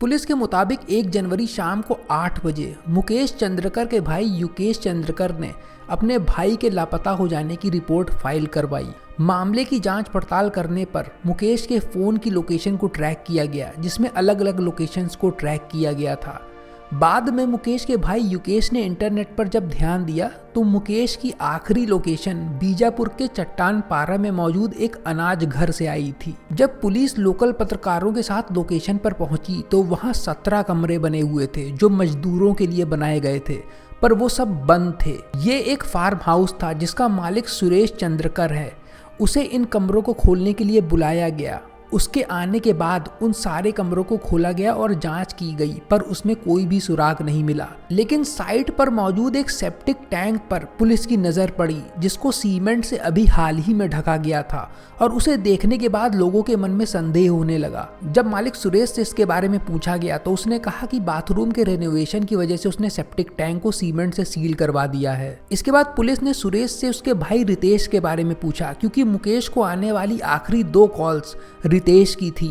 Police के मुताबिक 1 जनवरी शाम को 8 बजे मुकेश चंद्रकर के भाई युकेश चंद्रकर ने अपने भाई के लापता हो जाने की रिपोर्ट फाइल करवाई। मामले की जांच पड़ताल करने पर मुकेश के फ़ोन की लोकेशन को ट्रैक किया गया, जिसमें अलग अलग लोकेशंस को ट्रैक किया गया था। बाद में मुकेश के भाई युकेश ने इंटरनेट पर जब ध्यान दिया तो मुकेश की आखिरी लोकेशन बीजापुर के चट्टान पारा में मौजूद एक अनाज घर से आई थी। जब पुलिस लोकल पत्रकारों के साथ लोकेशन पर पहुंची तो वहां 17 कमरे बने हुए थे जो मजदूरों के लिए बनाए गए थे, पर वो सब बंद थे। ये एक फार्म हाउस था जिसका मालिक सुरेश चंद्रकर है। उसे इन कमरों को खोलने के लिए बुलाया गया। उसके आने के बाद उन सारे कमरों को खोला गया और जांच की गई, पर उसमें कोई भी सुराग नहीं मिला। लेकिन साइट पर मौजूद एक सेप्टिक टैंक पर पुलिस की नजर पड़ी, जिसको सीमेंट से अभी हाल ही में ढका गया था, और उसे देखने के बाद लोगों के मन में संदेह होने लगा। जब मालिक सुरेश से इसके बारे में पूछा गया तो उसने कहा कि बाथरूम के रेनोवेशन की वजह से उसने सेप्टिक टैंक को सीमेंट से सील करवा दिया है। इसके बाद पुलिस ने सुरेश से उसके भाई रितेश के बारे में पूछा, क्योंकि मुकेश को आने वाली आखिरी 2 कॉल्स रितेश की थी,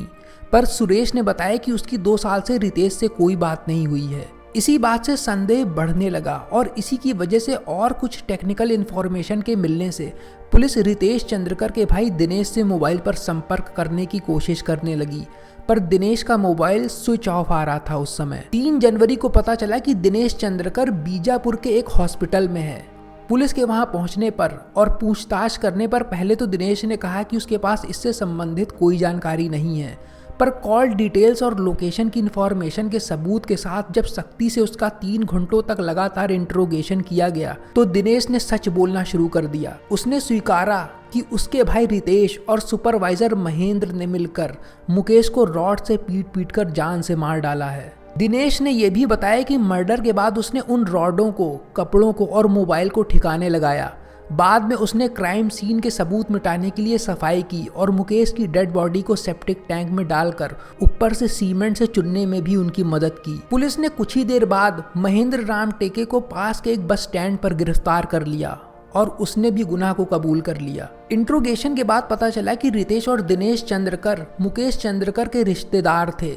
पर सुरेश ने बताया कि उसकी 2 साल से रितेश से कोई बात नहीं हुई है। इसी बात से संदेह बढ़ने लगा और इसी की वजह से और कुछ टेक्निकल इन्फॉर्मेशन के मिलने से पुलिस रितेश चंद्रकर के भाई दिनेश से मोबाइल पर संपर्क करने की कोशिश करने लगी, पर दिनेश का मोबाइल स्विच ऑफ आ रहा था उस समय। 3 जनवरी को पता चला कि दिनेश चंद्रकर बीजापुर के एक हॉस्पिटल में है। पुलिस के वहां पहुंचने पर और पूछताछ करने पर पहले तो दिनेश ने कहा कि उसके पास इससे संबंधित कोई जानकारी नहीं है, पर कॉल डिटेल्स और लोकेशन की इन्फॉर्मेशन के सबूत के साथ जब सख्ती से उसका 3 घंटों तक लगातार इंट्रोगेशन किया गया तो दिनेश ने सच बोलना शुरू कर दिया। उसने स्वीकारा कि उसके भाई रितेश और सुपरवाइजर महेंद्र ने मिलकर मुकेश को रॉड से पीट कर जान से मार डाला है। दिनेश ने यह भी बताया कि मर्डर के बाद उसने उन रॉडों को, कपड़ों को और मोबाइल को ठिकाने लगाया। बाद में उसने क्राइम सीन के सबूत मिटाने के लिए सफाई की और मुकेश की डेड बॉडी को सेप्टिक टैंक में डालकर ऊपर से सीमेंट से चुनने में भी उनकी मदद की। पुलिस ने कुछ ही देर बाद महेंद्र राम टेके को पास के एक बस स्टैंड पर गिरफ्तार कर लिया और उसने भी गुनाह को कबूल कर लिया। इंट्रोगेशन के बाद पता चला कि रितेश और दिनेश चंद्रकर मुकेश चंद्रकर के रिश्तेदार थे।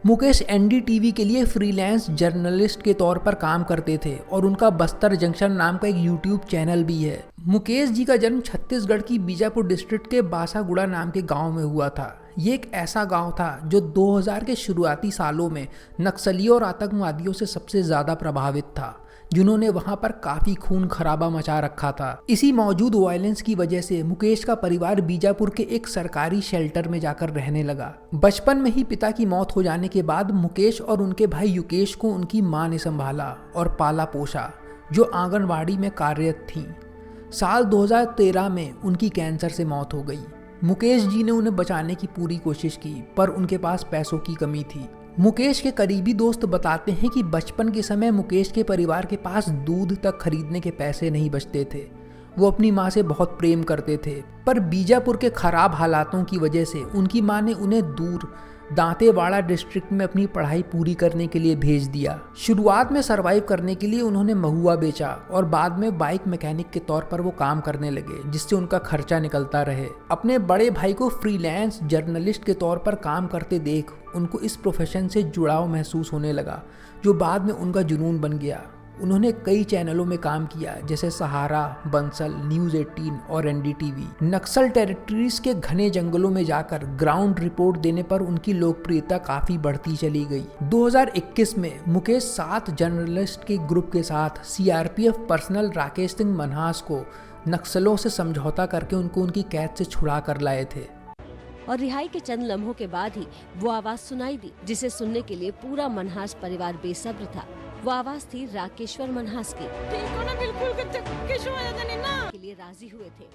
मुकेश एनडीटीवी के लिए फ्रीलांस जर्नलिस्ट के तौर पर काम करते थे और उनका बस्तर जंक्शन नाम का एक यूट्यूब चैनल भी है। मुकेश जी का जन्म छत्तीसगढ़ की बीजापुर डिस्ट्रिक्ट के बासागुड़ा नाम के गांव में हुआ था। ये एक ऐसा गांव था जो 2000 के शुरुआती सालों में नक्सलियों और आतंकवादियों से सबसे ज्यादा प्रभावित था, जिन्होंने वहां पर काफी खून खराबा मचा रखा था। इसी मौजूद वायलेंस की वजह से मुकेश का परिवार बीजापुर के एक सरकारी शेल्टर में जाकर रहने लगा। बचपन में ही पिता की मौत हो जाने के बाद मुकेश और उनके भाई युकेश को उनकी मां ने संभाला और पाला पोसा, जो आंगनवाड़ी में कार्यरत थी। साल 2013 में उनकी कैंसर से मौत हो गई। मुकेश जी ने उन्हें बचाने की पूरी कोशिश की, पर उनके पास पैसों की कमी थी। मुकेश के करीबी दोस्त बताते हैं कि बचपन के समय मुकेश के परिवार के पास दूध तक खरीदने के पैसे नहीं बचते थे। वो अपनी माँ से बहुत प्रेम करते थे, पर बीजापुर के खराब हालातों की वजह से उनकी माँ ने उन्हें दूर दांतेवाड़ा डिस्ट्रिक्ट में अपनी पढ़ाई पूरी करने के लिए भेज दिया। शुरुआत में सरवाइव करने के लिए उन्होंने महुआ बेचा और बाद में बाइक मैकेनिक के तौर पर वो काम करने लगे, जिससे उनका खर्चा निकलता रहे। अपने बड़े भाई को फ्रीलांस जर्नलिस्ट के तौर पर काम करते देख उनको इस प्रोफेशन से जुड़ाव महसूस होने लगा, जो बाद में उनका जुनून बन गया। उन्होंने कई चैनलों में काम किया, जैसे सहारा, बंसल, न्यूज़ 18 और एनडीटीवी। नक्सल टेरिटरीज के घने जंगलों में जाकर ग्राउंड रिपोर्ट देने पर उनकी लोकप्रियता काफी बढ़ती चली गई। 2021 में मुकेश 7 जर्नलिस्ट के ग्रुप के साथ सीआरपीएफ पर्सनल राकेश सिंह मनहास को नक्सलों से समझौता करके उनको उनकी कैद से छुड़ा कर लाए थे। और रिहाई के चंद लम्हों के बाद ही वो आवाज सुनाई दी, जिसे सुनने के लिए पूरा मनहास परिवार बेसब्र था। वो आवाज थी राकेश्वर मनहास की। ठीक हो ना, बिल्कुल के लिए राजी हुए थे।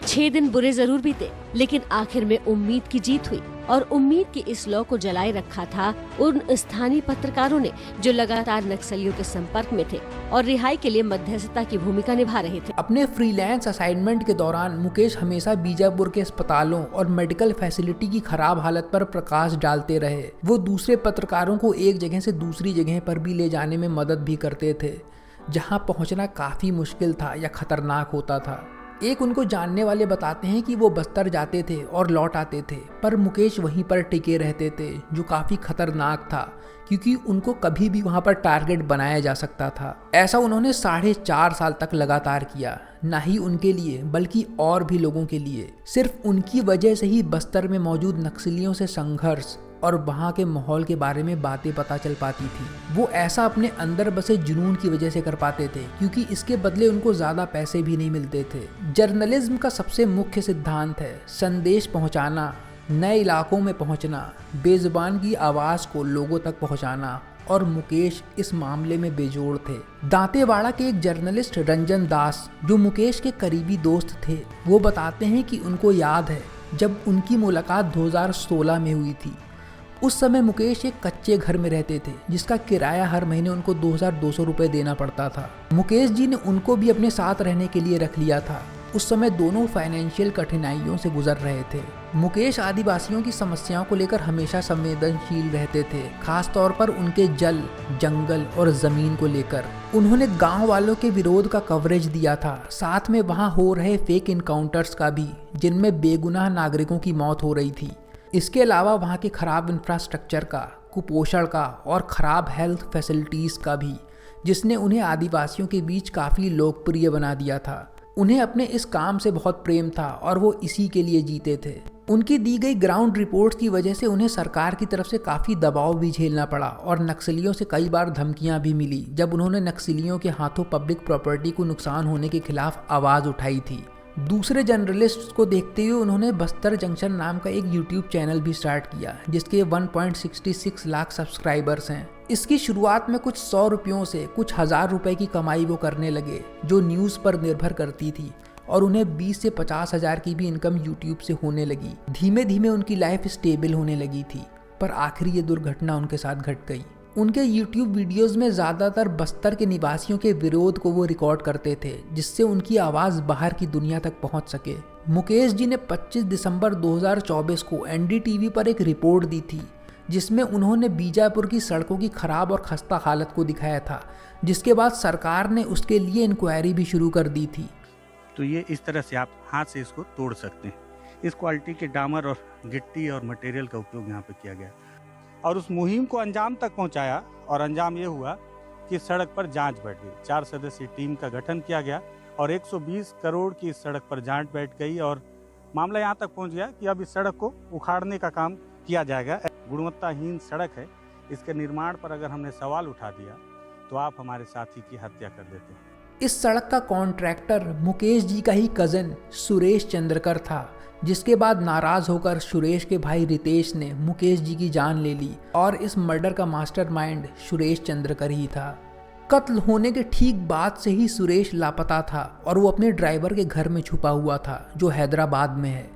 6 दिन बुरे जरूर बीते, लेकिन आखिर में उम्मीद की जीत हुई और उम्मीद की इस लौ को जलाए रखा था उन स्थानीय पत्रकारों ने जो लगातार नक्सलियों के संपर्क में थे और रिहाई के लिए मध्यस्थता की भूमिका निभा रहे थे। अपने फ्रीलांस असाइनमेंट के दौरान मुकेश हमेशा बीजापुर के अस्पतालों और मेडिकल फैसिलिटी की खराब हालत पर प्रकाश डालते रहे। वो दूसरे पत्रकारों को एक जगह से दूसरी जगह पर भी ले जाने में मदद भी करते थे, जहां पहुंचना काफी मुश्किल था या खतरनाक होता था। एक उनको जानने वाले बताते हैं कि वो बस्तर जाते थे और लौट आते थे, पर मुकेश वहीं पर टिके रहते थे, जो काफ़ी खतरनाक था क्योंकि उनको कभी भी वहाँ पर टारगेट बनाया जा सकता था। ऐसा उन्होंने 4.5 साल तक लगातार किया, ना ही उनके लिए बल्कि और भी लोगों के लिए। सिर्फ उनकी वजह से ही बस्तर में मौजूद नक्सलियों से संघर्ष और वहाँ के माहौल के बारे में बातें पता चल पाती थी। वो ऐसा अपने अंदर बसे जुनून की वजह से कर पाते थे क्योंकि इसके बदले उनको ज़्यादा पैसे भी नहीं मिलते थे। जर्नलिज्म का सबसे मुख्य सिद्धांत है संदेश पहुँचाना, नए इलाकों में पहुँचना, बेजुबान की आवाज़ को लोगों तक पहुँचाना, और मुकेश इस मामले में बेजोड़ थे। दांतेवाड़ा के एक जर्नलिस्ट रंजन दास, जो मुकेश के करीबी दोस्त थे, वो बताते हैं कि उनको याद है जब उनकी मुलाकात 2016 में हुई थी। उस समय मुकेश एक कच्चे घर में रहते थे जिसका किराया हर महीने उनको 2200 रुपये देना पड़ता था। मुकेश जी ने उनको भी अपने साथ रहने के लिए रख लिया था। उस समय दोनों फाइनेंशियल कठिनाइयों से गुजर रहे थे। मुकेश आदिवासियों की समस्याओं को लेकर हमेशा संवेदनशील रहते थे, खास तौर पर उनके जल, जंगल और जमीन को लेकर। उन्होंने गांव वालों के विरोध का कवरेज दिया था, साथ में वहां हो रहे फेक इनकाउंटर्स का भी, जिनमें बेगुनाह नागरिकों की मौत हो रही थी। इसके अलावा वहाँ के खराब इंफ्रास्ट्रक्चर का, कुपोषण का और खराब हेल्थ फैसिलिटीज़ का भी, जिसने उन्हें आदिवासियों के बीच काफ़ी लोकप्रिय बना दिया था। उन्हें अपने इस काम से बहुत प्रेम था और वो इसी के लिए जीते थे। उनकी दी गई ग्राउंड रिपोर्ट्स की वजह से उन्हें सरकार की तरफ से काफ़ी दबाव भी झेलना पड़ा और नक्सलियों से कई बार धमकियां भी मिली जब उन्होंने नक्सलियों के हाथों पब्लिक प्रॉपर्टी को नुकसान होने के खिलाफ आवाज़ उठाई थी। दूसरे जर्नलिस्ट को देखते हुए उन्होंने बस्तर जंक्शन नाम का एक यूट्यूब चैनल भी स्टार्ट किया जिसके 1.66 लाख सब्सक्राइबर्स हैं। इसकी शुरुआत में कुछ 100 रुपयों से कुछ 1000 रुपए की कमाई वो करने लगे, जो न्यूज़ पर निर्भर करती थी, और उन्हें 20 से 50 हज़ार की भी इनकम यूट्यूब से होने लगी। धीमे धीमे उनकी लाइफ स्टेबल होने लगी थी, पर आखिर ये दुर्घटना उनके साथ घट गई। उनके YouTube वीडियोस में ज़्यादातर बस्तर के निवासियों के विरोध को वो रिकॉर्ड करते थे, जिससे उनकी आवाज़ बाहर की दुनिया तक पहुंच सके। मुकेश जी ने 25 दिसंबर 2024 को NDTV पर एक रिपोर्ट दी थी, जिसमें उन्होंने बीजापुर की सड़कों की खराब और खस्ता हालत को दिखाया था, जिसके बाद सरकार ने उसके लिए इंक्वायरी भी शुरू कर दी थी। तो ये इस तरह से आप हाथ से इसको तोड़ सकते हैं। इस क्वालिटी के डामर और गिट्टी और मटेरियल का उपयोग यहाँ पे किया गया और उस मुहिम को अंजाम तक पहुंचाया, और अंजाम ये हुआ कि सड़क पर जांच बैठ गई। 4 सदस्यीय टीम का गठन किया गया और 120 करोड़ की इस सड़क पर जांच बैठ गई और मामला यहाँ तक पहुँच गया कि अब इस सड़क को उखाड़ने का काम किया जाएगा। गुणवत्ताहीन सड़क है, इसके निर्माण पर अगर हमने सवाल उठा दिया तो आप हमारे साथी की हत्या कर देते हैं। इस सड़क का कॉन्ट्रैक्टर मुकेश जी का ही कज़न सुरेश चंद्रकर था, जिसके बाद नाराज होकर सुरेश के भाई रितेश ने मुकेश जी की जान ले ली और इस मर्डर का मास्टरमाइंड सुरेश चंद्रकर ही था। कत्ल होने के ठीक बाद से ही सुरेश लापता था और वो अपने ड्राइवर के घर में छुपा हुआ था, जो हैदराबाद में है।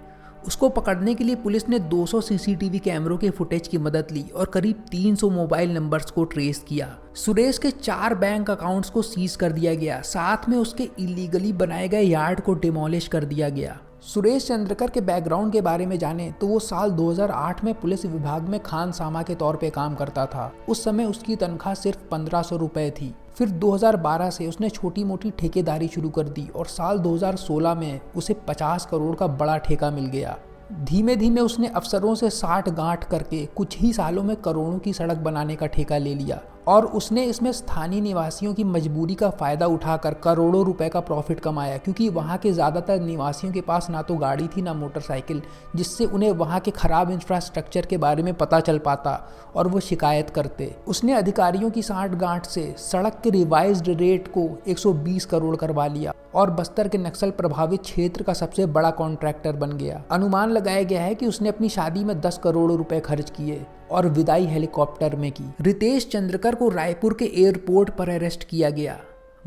उसको पकड़ने के लिए पुलिस ने 200 CCTV कैमरों के फुटेज की मदद ली और करीब 300 मोबाइल नंबर्स को ट्रेस किया। सुरेश के 4 बैंक अकाउंट्स को सीज कर दिया गया, साथ में उसके इलीगली बनाए गए यार्ड को डिमोलिश कर दिया गया। सुरेश चंद्रकर के बैकग्राउंड के बारे में जाने तो वो साल 2008 में पुलिस विभाग में खान सामा के तौर पे काम करता था। उस समय उसकी तनख्वाह सिर्फ 1500 रुपए थी। फिर 2012 से उसने छोटी मोटी ठेकेदारी शुरू कर दी और साल 2016 में उसे 50 करोड़ का बड़ा ठेका मिल गया। धीमे धीमे उसने अफसरों से 60 गांठ करके कुछ ही सालों में करोड़ों की सड़क बनाने का ठेका ले लिया और उसने इसमें स्थानीय निवासियों की मजबूरी का फ़ायदा उठाकर करोड़ों रुपए का प्रॉफिट कमाया, क्योंकि वहाँ के ज़्यादातर निवासियों के पास ना तो गाड़ी थी ना मोटरसाइकिल, जिससे उन्हें वहाँ के ख़राब इंफ्रास्ट्रक्चर के बारे में पता चल पाता और वो शिकायत करते। उसने अधिकारियों की 60 गांठ से सड़क के रिवाइज्ड रेट को 120 करोड़ करवा लिया और बस्तर के नक्सल प्रभावित क्षेत्र का सबसे बड़ा कॉन्ट्रैक्टर बन गया। अनुमान लगाया गया है कि उसने अपनी शादी में 10 करोड़ रुपए खर्च किए और विदाई हेलीकॉप्टर में की। रितेश चंद्रकर को रायपुर के एयरपोर्ट पर अरेस्ट किया गया।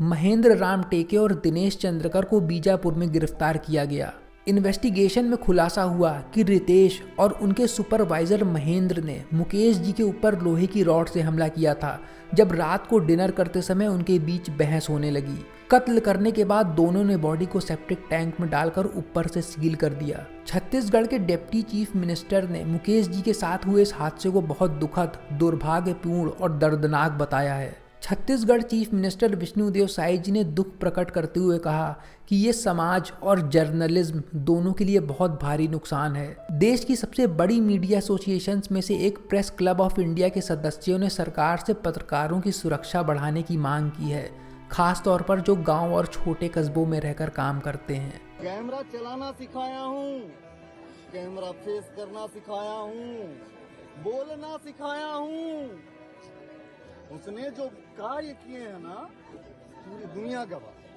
महेंद्र राम टेके और दिनेश चंद्रकर को बीजापुर में गिरफ्तार किया गया। इन्वेस्टिगेशन में खुलासा हुआ कि रितेश और उनके सुपरवाइजर महेंद्र ने मुकेश जी के ऊपर लोहे की रॉड से हमला किया था, जब रात को डिनर करते समय उनके बीच बहस होने लगी। कत्ल करने के बाद दोनों ने बॉडी को सेप्टिक टैंक में डालकर ऊपर से सील कर दिया। छत्तीसगढ़ के डिप्टी चीफ मिनिस्टर ने मुकेश जी के साथ हुए इस हादसे को बहुत दुखद, दुर्भाग्यपूर्ण और दर्दनाक बताया है। छत्तीसगढ़ चीफ मिनिस्टर विष्णुदेव साई जी ने दुख प्रकट करते हुए कहा कि ये समाज और जर्नलिज्म दोनों के लिए बहुत भारी नुकसान है। देश की सबसे बड़ी मीडिया एसोसिएशंस में से एक प्रेस क्लब ऑफ इंडिया के सदस्यों ने सरकार से पत्रकारों की सुरक्षा बढ़ाने की मांग की है, खास तौर पर जो गांव और छोटे कस्बों में रहकर काम करते हैं। कैमरा चलाना सिखाया हूँ, कैमरा फेस करना सिखाया हूँ, बोलना सिखाया हूँ। उसने जो कार्य किए हैं ना, पूरी दुनिया गवाह।